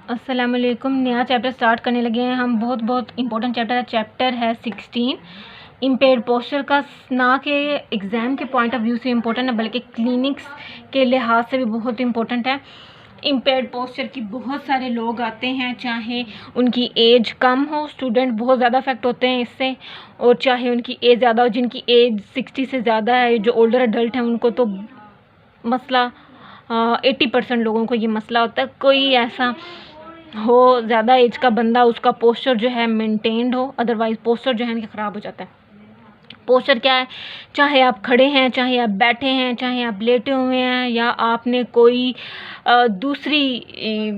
अस्सलाम वालेकुम। नया चैप्टर स्टार्ट करने लगे हैं हम। बहुत इंपॉर्टेंट चैप्टर है 16। इम्पेयर्ड पोस्चर का ना कि एग्ज़ाम के पॉइंट ऑफ व्यू से इम्पोर्टेंट है बल्कि क्लिनिक्स के लिहाज से भी बहुत इम्पोर्टेंट है। इम्पेयर्ड पोस्चर की बहुत सारे लोग आते हैं, चाहे उनकी एज कम हो, स्टूडेंट बहुत ज़्यादा अफेक्ट होते हैं इससे, और चाहे उनकी एज ज़्यादा हो, जिनकी एज 60 से ज़्यादा है, जो ओल्डर अडल्ट हैं, उनको तो मसला 80% लोगों को ये मसला होता है। कोई ऐसा हो ज़्यादा एज का बंदा, उसका पोस्चर जो है मेंटेन्ड हो, अदरवाइज़ पोस्चर जो है इनका ख़राब हो जाता है। पोस्चर क्या है? चाहे आप खड़े हैं, चाहे आप बैठे हैं, चाहे आप लेटे हुए हैं, या आपने कोई दूसरी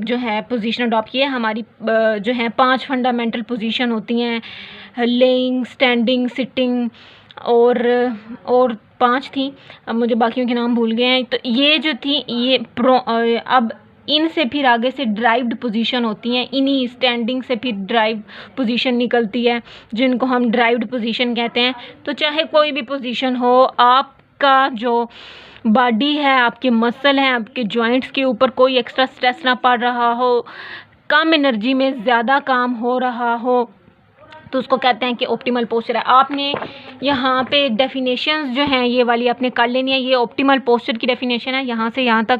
जो है पोजीशन अडॉप्ट की है। हमारी जो है 5 फंडामेंटल पोजीशन होती हैं, लेइंग, स्टैंडिंग, सिटिंग और 5 थी, अब मुझे बाकियों के नाम भूल गए हैं। तो ये जो थी ये अब इनसे फिर आगे से ड्राइव्ड पोजीशन होती हैं, इन्हीं स्टैंडिंग से फिर ड्राइव पोजीशन निकलती है, जिनको हम ड्राइव्ड पोजीशन कहते हैं। तो चाहे कोई भी पोजीशन हो, आपका जो बॉडी है, आपके मसल हैं, आपके जॉइंट्स के ऊपर कोई एक्स्ट्रा स्ट्रेस ना पड़ रहा हो, कम एनर्जी में ज़्यादा काम हो रहा हो, तो उसको कहते हैं कि ऑप्टिमल पोस्चर है। आपने यहाँ पे डेफिनेशंस जो हैं ये वाली आपने कर लेनी है। ये ऑप्टिमल पोस्चर की डेफिनेशन है, यहाँ से यहाँ तक,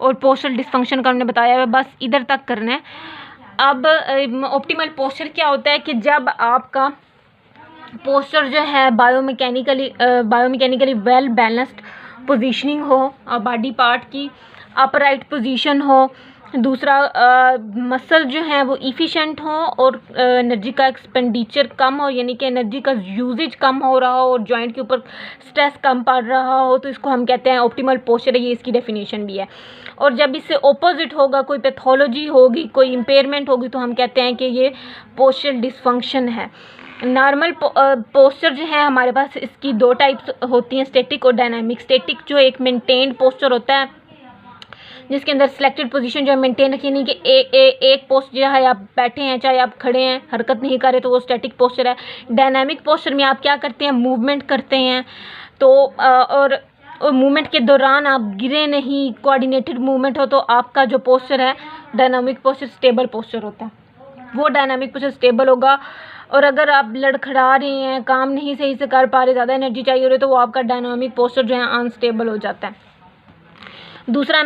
और पोस्चरल डिस्फंक्शन का हमने बताया है, बस इधर तक करना है। अब ऑप्टिमल पोस्चर क्या होता है कि जब आपका पोस्चर जो है बायोमैकेनिकली वेल बैलेंस्ड पोजीशनिंग हो, बॉडी पार्ट की अपराइट पोजीशन हो, दूसरा मसल जो है वो इफ़िशेंट हो, और एनर्जी का एक्सपेंडिचर कम हो, यानी कि एनर्जी का यूजेज कम हो रहा हो, और जॉइंट के ऊपर स्ट्रेस कम पड़ रहा हो, तो इसको हम कहते हैं ऑप्टिमल पोस्चर है। ये इसकी डेफिनेशन भी है। और जब इससे ऑपोजिट होगा, कोई पैथोलॉजी होगी, कोई इम्पेयरमेंट होगी, तो हम कहते हैं कि ये पोस्चरल डिसफंक्शन है। नॉर्मल पोस्चर जो है हमारे पास, इसकी 2 टाइप्स होती हैं, स्टैटिक और डायनामिक। स्टैटिक जो एक मेंटेन्ड पोस्चर होता है, जिसके अंदर सिलेक्टेड पोजीशन जो है मेंटेन रखी, यानी कि एक पोस्चर जो है, आप बैठे हैं चाहे आप खड़े हैं, हरकत नहीं कर रहे, तो वो स्टैटिक पोस्चर है। डायनामिक पोस्चर में आप क्या करते हैं? मूवमेंट करते हैं। तो और मूवमेंट के दौरान आप गिरे नहीं, कोऑर्डिनेटेड मूवमेंट हो, तो आपका जो पोस्चर है डायनामिक पोस्चर स्टेबल पोस्चर होता है। वो डायनामिक पोस्चर स्टेबल होगा। और अगर आप लड़खड़ा रहे हैं, काम नहीं सही से कर पा रहे, ज़्यादा एनर्जी चाहिए हो रही, तो वो आपका डायनामिक पोस्चर जो है अनस्टेबल हो जाता है। दूसरा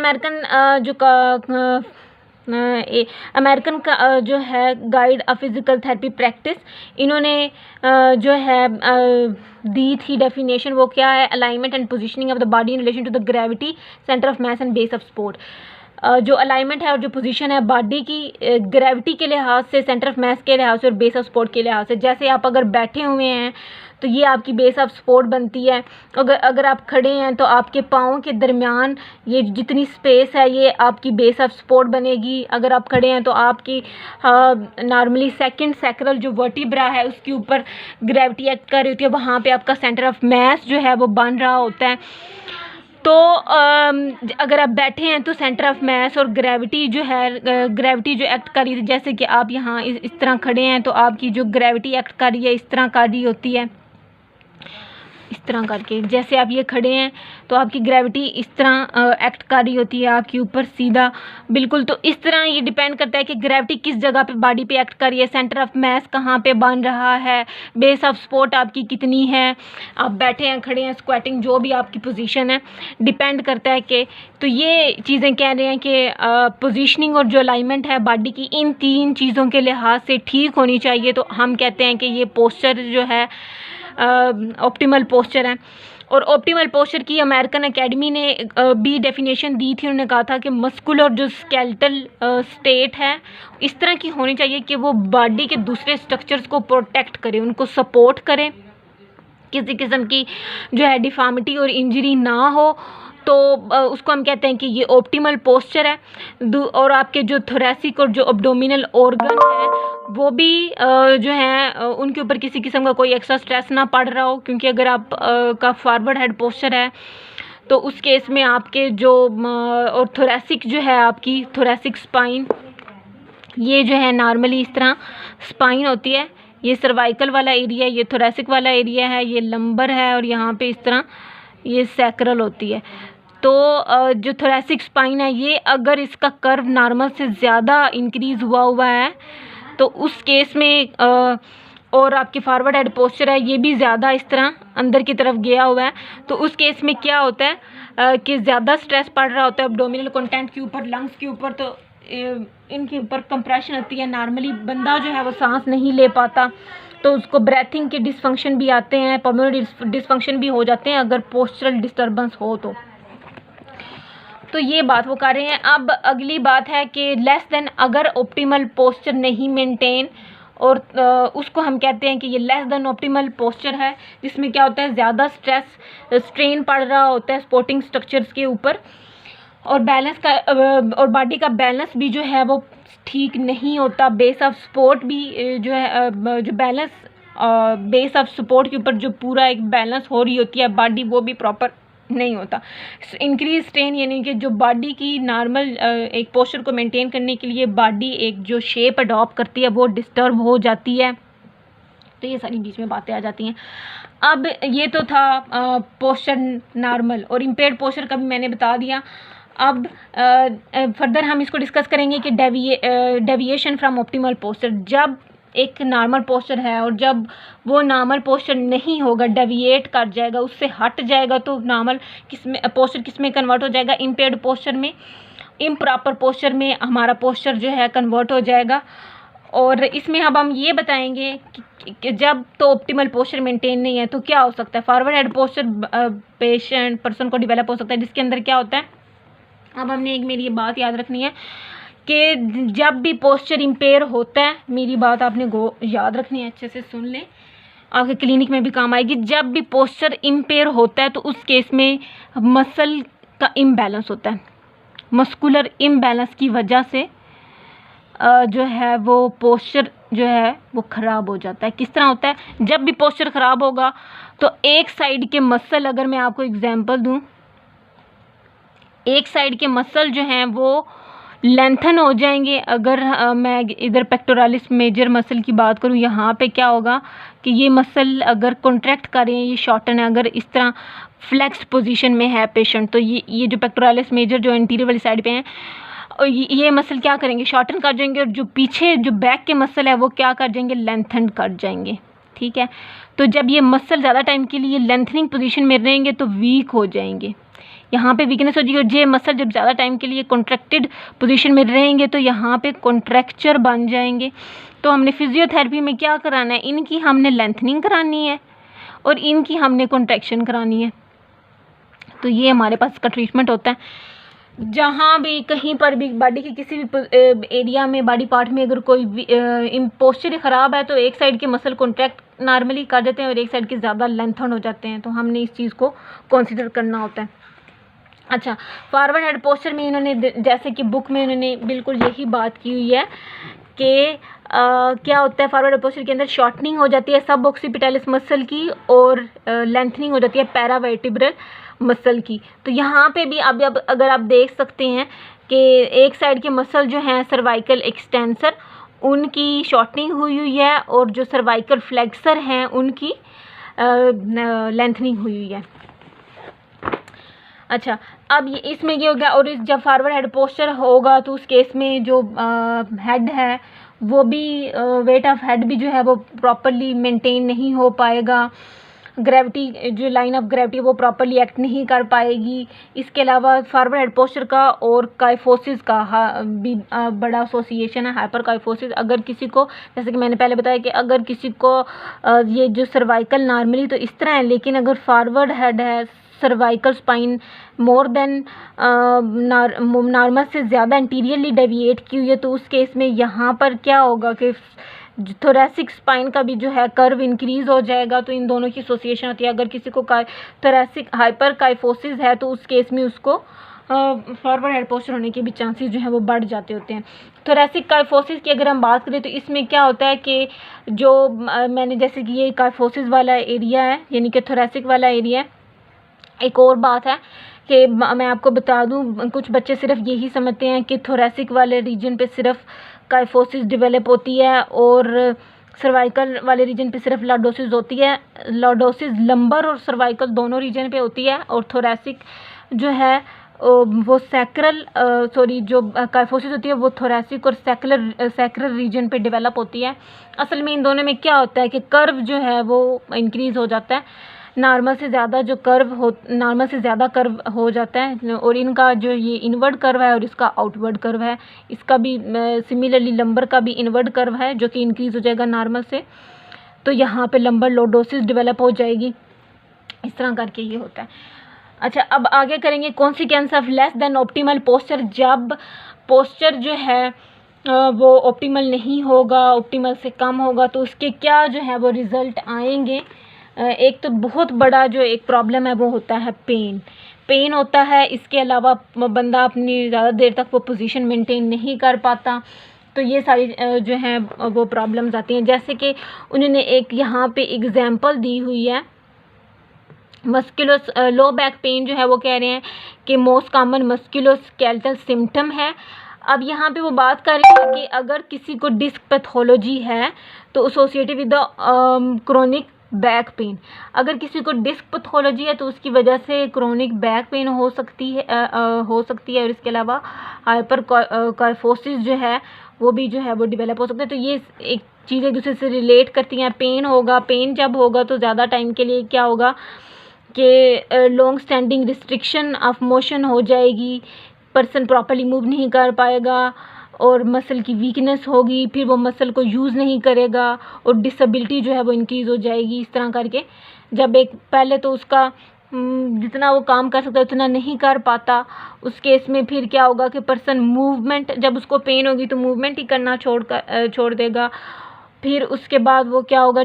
अमेरिकन का जो है guide of physical therapy practice, इन्होंने जो है दी थी डेफिनेशन। वो क्या है? Alignment and positioning of the body in relation to the gravity, center of mass and base of support. जो अलाइनमेंट है और जो पोजीशन है बॉडी की, ग्रेविटी के लिहाज से, सेंटर ऑफ मास के लिहाज से, और बेस ऑफ सपोर्ट के लिहाज से। जैसे आप अगर बैठे हुए हैं तो ये आपकी बेस ऑफ सपोर्ट बनती है। अगर आप खड़े हैं तो आपके पाँव के दरमियान ये जितनी स्पेस है ये आपकी बेस ऑफ सपोर्ट बनेगी। अगर आप खड़े हैं तो आपकी नॉर्मली सेकंड सैक्रल जो वर्टिब्रा है उसके ऊपर ग्रेविटी एक्ट कर रही होती है, वहाँ पे आपका सेंटर ऑफ मास जो है वो बन रहा होता है। तो अगर आप बैठे हैं तो सेंटर ऑफ मास और ग्रेविटी जो है, ग्रेविटी जो एक्ट कर रही है, जैसे कि आप यहाँ इस तरह खड़े हैं तो आपकी जो ग्रेविटी एक्ट कर रही है इस तरह कर रही होती है, इस तरह करके। जैसे आप ये खड़े हैं तो आपकी ग्रेविटी इस तरह एक्ट कर रही होती है आपके ऊपर सीधा, बिल्कुल। तो इस तरह ये डिपेंड करता है कि ग्रेविटी किस जगह पे बॉडी पे एक्ट कर रही है, सेंटर ऑफ मास कहाँ पे बन रहा है, बेस ऑफ सपोर्ट आपकी कितनी है, आप बैठे हैं, खड़े हैं, स्क्वाटिंग, जो भी आपकी पोजीशन है, डिपेंड करता है कि। तो ये चीज़ें कह रहे हैं कि पोजीशनिंग और जो अलाइनमेंट है बॉडी की, इन 3 चीज़ों के लिहाज से ठीक होनी चाहिए। तो हम कहते हैं कि ये पोस्चर जो है ऑप्टिमल पोस्चर है। और ऑप्टिमल पोस्चर की अमेरिकन एकेडमी ने भी डेफिनेशन दी थी। उन्होंने कहा था कि मस्कुलर जो स्केलेटल स्टेट है इस तरह की होनी चाहिए कि वो बॉडी के दूसरे स्ट्रक्चर्स को प्रोटेक्ट करे, उनको सपोर्ट करे, किसी किस्म की जो है डिफॉर्मिटी और इंजरी ना हो, तो उसको हम कहते हैं कि ये ऑप्टिमल पोस्चर है। और आपके जो थोरेसिक और जो एब्डोमिनल ऑर्गन है वो भी जो है उनके ऊपर किसी किस्म का कोई एक्स्ट्रा स्ट्रेस ना पड़ रहा हो, क्योंकि अगर आप का फॉरवर्ड हेड पोस्चर है तो उस केस में आपके जो और थोरेसिक जो है, आपकी थोरेसिक स्पाइन, ये जो है नॉर्मली इस तरह स्पाइन होती है। ये सर्वाइकल वाला एरिया, ये थोरेसिक वाला एरिया है, ये लंबर है, और यहाँ पे इस तरह ये सैक्रल होती है। तो जो थोरेसिक स्पाइन है ये अगर इसका कर्व नॉर्मल से ज़्यादा इंक्रीज़ हुआ है तो उस केस में और आपकी फॉरवर्ड हेड पोस्चर है ये भी ज़्यादा इस तरह अंदर की तरफ गया हुआ है, तो उस केस में क्या होता है कि ज़्यादा स्ट्रेस पड़ रहा होता है एब्डोमिनल कंटेंट के ऊपर, लंग्स के ऊपर, तो इनके ऊपर कंप्रेशन होती है। नॉर्मली बंदा जो है वो सांस नहीं ले पाता, तो उसको ब्रेथिंग के डिसफंक्शन भी आते हैं, पल्मोनरी डिसफंक्शन भी हो जाते हैं अगर पोस्चरल डिस्टर्बेंस हो तो ये बात वो कर रहे हैं। अब अगली बात है कि लेस देन, अगर ऑप्टिमल पोस्चर नहीं मेंटेन, और उसको हम कहते हैं कि ये लेस देन ऑप्टिमल पोस्चर है, जिसमें क्या होता है ज़्यादा स्ट्रेन पड़ रहा होता है सपोर्टिंग स्ट्रक्चर्स के ऊपर, और बैलेंस का और बॉडी का बैलेंस भी जो है वो ठीक नहीं होता। बेस ऑफ सपोर्ट भी जो है, जो बैलेंस बेस ऑफ सपोर्ट के ऊपर जो पूरा एक बैलेंस हो रही होती है बॉडी, वो भी प्रॉपर नहीं होता। इंक्रीज स्ट्रेन यानी कि जो बॉडी की नॉर्मल एक पोस्चर को मेंटेन करने के लिए बॉडी एक जो शेप अडॉप्ट करती है वो डिस्टर्ब हो जाती है, तो ये सारी बीच में बातें आ जाती हैं। अब ये तो था पोस्चर नॉर्मल, और इम्पेयर्ड पोस्चर का भी मैंने बता दिया। अब फर्दर हम इसको डिस्कस करेंगे कि डेविएशन फ्रॉम ऑप्टिमल पोस्चर। जब एक नॉर्मल पोस्चर है और जब वो नॉर्मल पोस्चर नहीं होगा, डेविएट कर जाएगा, उससे हट जाएगा, तो नॉर्मल पोस्चर किस में कन्वर्ट हो जाएगा? इम्पेयर्ड पोस्चर में, इम्प्रॉपर पोस्चर में हमारा पोस्चर जो है कन्वर्ट हो जाएगा। और इसमें अब हम ये बताएंगे कि जब तो ऑप्टिमल पोस्चर मेंटेन नहीं है तो क्या हो सकता है। फॉरवर्ड हेड पोस्चर पर्सन को डेवलप हो सकता है, जिसके अंदर क्या होता है, अब हमने एक मेरी ये बात याद रखनी है कि जब भी पोस्चर इम्पेयर होता है, मेरी बात आपने याद रखनी है, अच्छे से सुन लें, आपके क्लिनिक में भी काम आएगी। जब भी पोस्चर इम्पेयर होता है तो उस केस में मसल का इम्बैलेंस होता है, मस्कुलर इम्बैलेंस की वजह से जो है वो पोस्चर जो है वो ख़राब हो जाता है। किस तरह होता है? जब भी पोस्चर ख़राब होगा तो एक साइड के मसल, अगर मैं आपको एग्जांपल दूं, एक साइड के मसल जो हैं वो लेंथन हो जाएंगे। अगर मैं इधर पेक्टोरालिस मेजर मसल की बात करूं, यहाँ पे क्या होगा कि ये मसल अगर कॉन्ट्रैक्ट करें, ये शॉर्टन है, अगर इस तरह फ्लेक्स्ड पोजीशन में है पेशेंट, तो ये जो पेक्टोरालिस मेजर जो एंटीरियर वाली साइड पे हैं, और ये मसल क्या करेंगे? शॉर्टन कर जाएंगे, और जो पीछे जो बैक के मसल है वो क्या कर जाएंगे? लेंथन कर जाएंगे। ठीक है, तो जब ये मसल ज़्यादा टाइम के लिए लेंथनिंग पोजीशन में रहेंगे तो वीक हो जाएंगे, यहाँ पे वीकनेस हो जाएगी। और ये मसल जब ज़्यादा टाइम के लिए कॉन्ट्रैक्टेड पोजीशन में रहेंगे तो यहाँ पे कॉन्ट्रैक्चर बन जाएंगे। तो हमने फिजियोथेरेपी में क्या कराना है? इनकी हमने लेंथनिंग करानी है और इनकी हमने कॉन्ट्रैक्शन करानी है। तो ये हमारे पास इसका ट्रीटमेंट होता है। जहाँ भी कहीं पर भी बॉडी के किसी भी एरिया में, बॉडी पार्ट में अगर कोई पोस्चर ख़राब है तो एक साइड के मसल कॉन्ट्रैक्ट नॉर्मली कर देते हैं और एक साइड के ज़्यादा लेंथन हो जाते हैं, तो हमने इस चीज़ को कंसिडर करना होता है। अच्छा, फॉरवर्ड हेड पोस्चर में इन्होंने, जैसे कि बुक में इन्होंने बिल्कुल यही बात की हुई है कि क्या होता है, फॉरवर्ड हेड पोस्चर के अंदर शॉर्टनिंग हो जाती है सब ऑक्सीपिटैलिस मसल की, और लेंथनिंग हो जाती है पैरावर्टिब्रल मसल की। तो यहाँ पे भी अब अगर आप देख सकते हैं कि एक साइड के मसल जो हैं सर्वाइकल एक्सटेंसर, उनकी शॉर्टनिंग हुई है, और जो सर्वाइकल फ्लेक्सर हैं उनकी लेंथनिंग हुई है। अच्छा, अब ये इसमें ये हो गया। और जब फॉरवर्ड हेड पोस्चर होगा तो उस केस में जो हेड है वो भी वेट ऑफ हेड भी जो है वो प्रॉपरली मेंटेन नहीं हो पाएगा, ग्रेविटी जो लाइन ऑफ ग्रेविटी वो प्रॉपरली एक्ट नहीं कर पाएगी। इसके अलावा फॉरवर्ड हेड पोस्चर का और काइफोसिस का भी बड़ा एसोसिएशन है, हाइपर काइफोसिस। अगर किसी को, जैसे कि मैंने पहले बताया कि अगर किसी को ये जो सर्वाइकल नॉर्मली तो इस तरह है, लेकिन अगर फॉरवर्ड हेड है, cervical spine more than normal से ज़्यादा इंटीरियरली डेविएट की हुई है, तो उस केस में यहाँ पर क्या होगा कि थोरेसिक स्पाइन का भी जो है कर्व इंक्रीज हो जाएगा। तो इन दोनों की एसोसिएशन होती है। अगर किसी को थोरेसिक हाइपर काइफोसिस है तो उस केस में उसको फॉरवर्ड हेड पोस्चर होने के भी चांसेस जो है वो बढ़ जाते होते हैं। थोरेसिक काइफोसिस की अगर हम बात करें तो इसमें क्या होता है कि जो मैंने जैसे कि ये काइफोसिस वाला एरिया है, यानी कि थोरेसिक वाला एरिया है। एक और बात है कि मैं आपको बता दूं, कुछ बच्चे सिर्फ यही समझते हैं कि थोरेसिक वाले रीजन पे सिर्फ काइफोसिस डेवलप होती है और सर्वाइकल वाले रीजन पे सिर्फ लॉर्डोसिस होती है। लॉर्डोसिस लंबर और सर्वाइकल दोनों रीजन पे होती है, और थोरेसिक जो है वो सैक्रल जो काइफोसिस होती है वो थोरैसिक और सैक्रल रीजन पे डेवलप होती है। असल में इन दोनों में क्या होता है कि कर्व जो है वो इंक्रीज़ हो जाता है, नॉर्मल से ज़्यादा कर्व हो जाता है, और इनका जो ये इनवर्ड कर्व है और इसका आउटवर्ड कर्व है, इसका भी सिमिलरली लंबर का भी इनवर्ड कर्व है जो कि इंक्रीज़ हो जाएगा नॉर्मल से, तो यहाँ पे लंबर लॉर्डोसिस डेवलप हो जाएगी। इस तरह करके ये होता है। अच्छा, अब आगे करेंगे consequence of less than optimal posture. जब पोस्चर जो है वो ऑप्टिमल नहीं होगा, ऑप्टिमल से कम होगा, तो उसके क्या जो है वो रिज़ल्ट आएंगे। एक तो बहुत बड़ा जो एक प्रॉब्लम है वो होता है पेन होता है। इसके अलावा बंदा अपनी ज़्यादा देर तक वो पोजीशन मेंटेन नहीं कर पाता, तो ये सारी जो हैं वो प्रॉब्लम्स आती हैं। जैसे कि उन्होंने एक यहाँ पे एग्जांपल दी हुई है, लो बैक पेन जो है वो कह रहे हैं कि मोस्ट कॉमन मस्कुलोस्केलेटल सिम्टम है। अब यहाँ पे वो बात कर रहे हैं कि अगर किसी को डिस्क पैथोलॉजी है तो associated with the chronic back pain, अगर किसी को डिस्क पैथोलॉजी है तो उसकी वजह से क्रोनिक बैक पेन हो सकती है और इसके अलावा हाइपर काइफोसिस जो है वो भी जो है वो डेवलप हो सकता है। तो ये एक चीज़ एक दूसरे से रिलेट करती हैं। पेन जब होगा तो ज़्यादा टाइम के लिए क्या होगा कि long standing restriction of motion हो जाएगी, पर्सन प्रॉपर्ली मूव नहीं कर पाएगा और मसल की वीकनेस होगी, फिर वो मसल को यूज़ नहीं करेगा और डिसेबिलिटी जो है वो इंक्रीज़ हो जाएगी। इस तरह करके जब एक पहले तो उसका जितना वो काम कर सकता है उतना नहीं कर पाता, उस केस में फिर क्या होगा कि पर्सन मूवमेंट, जब उसको पेन होगी तो मूवमेंट ही करना छोड़ देगा, फिर उसके बाद वो क्या होगा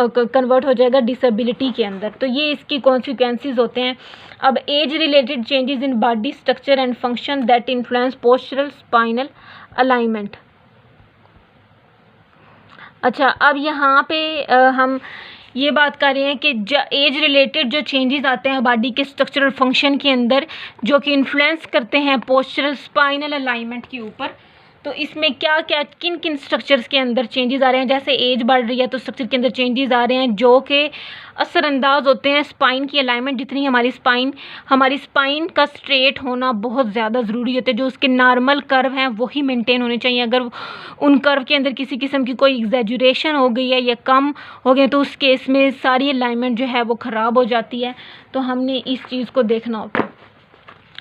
कन्वर्ट हो जाएगा डिसेबिलिटी के अंदर। तो ये इसकी कॉन्सिक्वेंसेस होते हैं। अब age related changes in body structure and function that influence postural spinal alignment. अच्छा, अब यहाँ पे हम ये बात कर रहे हैं कि एज रिलेटेड जो चेंजेस आते हैं बॉडी के स्ट्रक्चरल फंक्शन के अंदर जो कि इन्फ्लुएंस करते हैं पोस्चरल स्पाइनल अलाइनमेंट के ऊपर, तो इसमें क्या क्या किन किन स्ट्रक्चर्स के अंदर चेंजेस आ रहे हैं। जैसे एज बढ़ रही है तो स्ट्रक्चर के अंदर चेंजेस आ रहे हैं जो कि असरअंदाज होते हैं स्पाइन की अलाइनमेंट। जितनी हमारी स्पाइन का स्ट्रेट होना बहुत ज़्यादा ज़रूरी होता है, जो उसके नॉर्मल कर्व हैं वही मेंटेन होने चाहिए। अगर उन कर्व के अंदर किसी किस्म की कोई एग्जैजुरेशन हो गई है या कम हो गए तो उस केस में सारी अलाइनमेंट जो है वो ख़राब हो जाती है, तो हमने इस चीज़ को देखना होता है।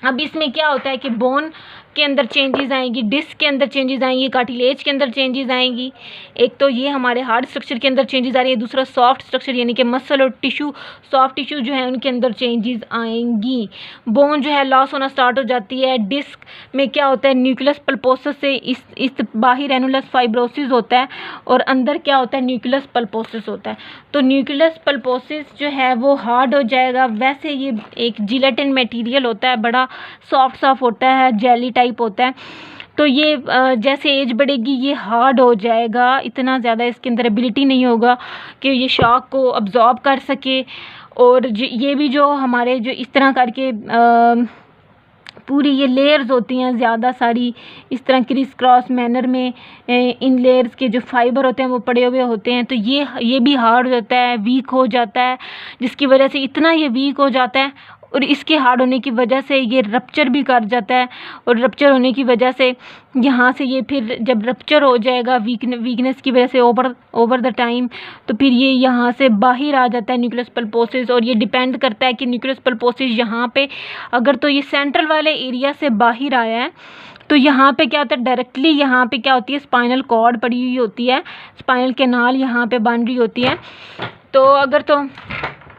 अब इसमें क्या होता है कि बोन के अंदर चेंजेस आएंगी, डिस्क के अंदर चेंजेस आएंगी, कार्टिलेज के अंदर चेंजेस आएंगी। एक तो ये हमारे हार्ड स्ट्रक्चर के अंदर चेंजेस आ रही है, दूसरा सॉफ्ट स्ट्रक्चर यानी कि मसल और सॉफ्ट टिश्यू जो है उनके अंदर चेंजेस आएंगी। बोन जो है लॉस होना स्टार्ट हो जाती है। डिस्क में क्या होता है, न्यूक्लियस पल्पोसस से इस बाहर एनुलस फाइब्रोसिस होता है और अंदर क्या होता है, न्यूक्लियस पल्पोसस होता है। तो न्यूक्लियस पल्पोसस जो है वो हार्ड हो जाएगा। वैसे ये एक जिलेटिन मटेरियल होता है, बड़ा सॉफ्ट होता है, जेली टाइप होता है। तो ये जैसे एज बढ़ेगी ये हार्ड हो जाएगा, इतना ज़्यादा इसके अंदर एबिलिटी नहीं होगा कि ये शॉक को अब्जॉर्ब कर सके। और ये भी जो हमारे जो इस तरह करके पूरी ये लेयर्स होती हैं ज़्यादा सारी इस तरह क्रिस क्रॉस मैनर में, इन लेयर्स के जो फाइबर होते हैं वो पड़े हुए होते हैं, तो ये भी हार्ड हो जाता है, वीक हो जाता है, जिसकी वजह से इतना ये वीक हो जाता है और इसके हार्ड होने की वजह से ये रप्चर भी कर जाता है। और रप्चर होने की वजह से यहाँ से ये फिर जब रप्चर हो जाएगा वीकनेस की वजह से ओवर द टाइम, तो फिर ये यहाँ से बाहर आ जाता है न्यूक्लियस पल्पोसिस। और ये डिपेंड करता है कि न्यूक्लियस पल्पोसिस यहाँ पे अगर तो ये सेंट्रल वाले एरिया से बाहर आया है तो यहाँ पे क्या होता है, डायरेक्टली यहाँ पे क्या होती है, स्पाइनल कॉर्ड पड़ी हुई होती है, स्पाइनल कैनाल यहाँ पे बन रही होती है। तो अगर तो